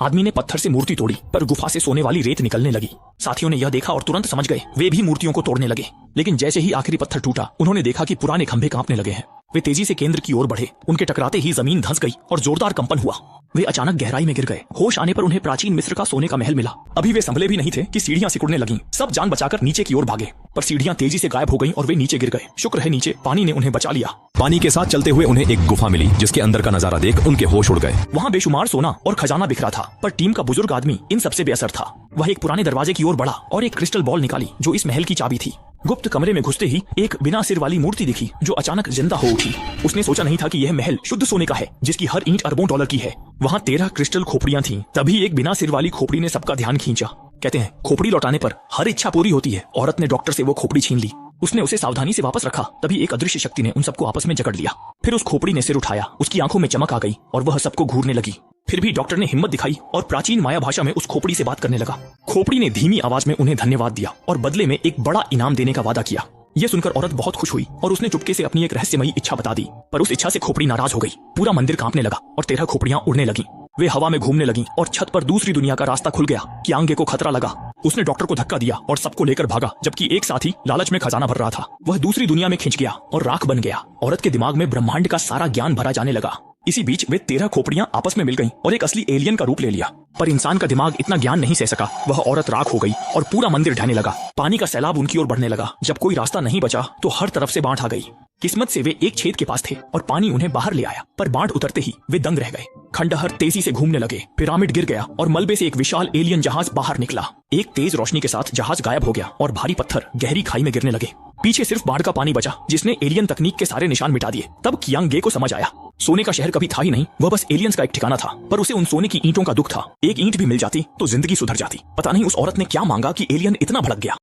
आदमी ने पत्थर से मूर्ति तोड़ी पर गुफा से सोने वाली रेत निकलने लगी। साथियों ने यह देखा और तुरंत समझ गए। वे भी मूर्तियों को तोड़ने लगे, लेकिन जैसे ही आखिरी पत्थर टूटा उन्होंने देखा कि पुराने खंभे कांपने लगे हैं। वे तेजी से केंद्र की ओर बढ़े। उनके टकराते ही जमीन धंस गई और जोरदार कंपन हुआ। वे अचानक गहराई में गिर गए। होश आने पर उन्हें प्राचीन मिस्र का सोने का महल मिला। अभी वे संभले भी नहीं थे कि सीढ़ियां सिकुड़ने लगीं। सब जान बचाकर नीचे की ओर भागे, पर सीढ़ियां तेजी से गायब हो गईं और वे नीचे गिर गए। शुक्र है नीचे पानी ने उन्हें बचा लिया। पानी के साथ चलते हुए उन्हें एक गुफा मिली, जिसके अंदर का नजारा देख उनके होश उड़ गए। वहाँ बेशुमार सोना और खजाना बिखरा था, पर टीम का बुजुर्ग आदमी इन सबसे बेअसर था। वह एक पुराने दरवाजे की ओर बढ़ा और एक क्रिस्टल बॉल निकाली जो इस महल की चाबी थी। गुप्त कमरे में घुसते ही एक बिना सिर वाली मूर्ति दिखी जो अचानक जिंदा हो उठी। उसने सोचा नहीं था कि यह महल शुद्ध सोने का है, जिसकी हर ईंट अरबों डॉलर की है। वहाँ 13 क्रिस्टल खोपड़ियां थीं। तभी एक बिना सिर वाली खोपड़ी ने सबका ध्यान खींचा। कहते हैं खोपड़ी लौटाने पर हर इच्छा पूरी होती है। औरत ने डॉक्टर से वो खोपड़ी छीन ली। उसने उसे सावधानी से वापस रखा। तभी एक अदृश्य शक्ति ने उन सबको आपस में जकड़ लिया। फिर उस खोपड़ी ने सिर उठाया। उसकी आंखों में चमक आ गई और वह सबको घूरने लगी। फिर भी डॉक्टर ने हिम्मत दिखाई और प्राचीन माया भाषा में उस खोपड़ी से बात करने लगा। खोपड़ी ने धीमी आवाज में उन्हें धन्यवाद दिया और बदले में एक बड़ा इनाम देने का वादा किया। यह सुनकर औरत बहुत खुश हुई और उसने चुपके से अपनी एक रहस्यमयी इच्छा बता दी। पर उस इच्छा से खोपड़ी नाराज हो गई। पूरा मंदिर कांपने लगा और 13 खोपड़ियां उड़ने लगीं। वे हवा में घूमने लगीं और छत पर दूसरी दुनिया का रास्ता खुल गया। कियांगे को खतरा लगा। उसने डॉक्टर को धक्का दिया और सबको लेकर भागा, जबकि एक साथी लालच में खजाना भर रहा था। वह दूसरी दुनिया में खिंच गया और राख बन गया। औरत के दिमाग में ब्रह्मांड का सारा ज्ञान भरा जाने लगा। इसी बीच वे 13 खोपड़ियां आपस में मिल गईं और एक असली एलियन का रूप ले लिया। पर इंसान का दिमाग इतना ज्ञान नहीं सह सका। वह औरत राख हो गई और पूरा मंदिर ढहने लगा। पानी का सैलाब उनकी ओर बढ़ने लगा। जब कोई रास्ता नहीं बचा तो हर तरफ से बाढ़ आ गई। किस्मत से वे एक छेद के पास थे और पानी उन्हें बाहर ले आया, पर बाढ़ उतरते ही वे दंग रह गए। खंडहर तेजी से घूमने लगे। पिरामिड गिर गया और मलबे से एक विशाल एलियन जहाज बाहर निकला। एक तेज रोशनी के साथ जहाज गायब हो गया और भारी पत्थर गहरी खाई में गिरने लगे। पीछे सिर्फ बाढ़ का पानी बचा, जिसने एलियन तकनीक के सारे निशान मिटा दिए। तब कियांगे को समझ आया, सोने का शहर कभी था ही नहीं, वह बस एलियंस का एक ठिकाना था। पर उसे उन सोने की ईंटों का दुख था। एक ईंट भी मिल जाती तो जिंदगी सुधर जाती। पता नहीं उस औरत ने क्या मांगा कि एलियन इतना भड़क गया।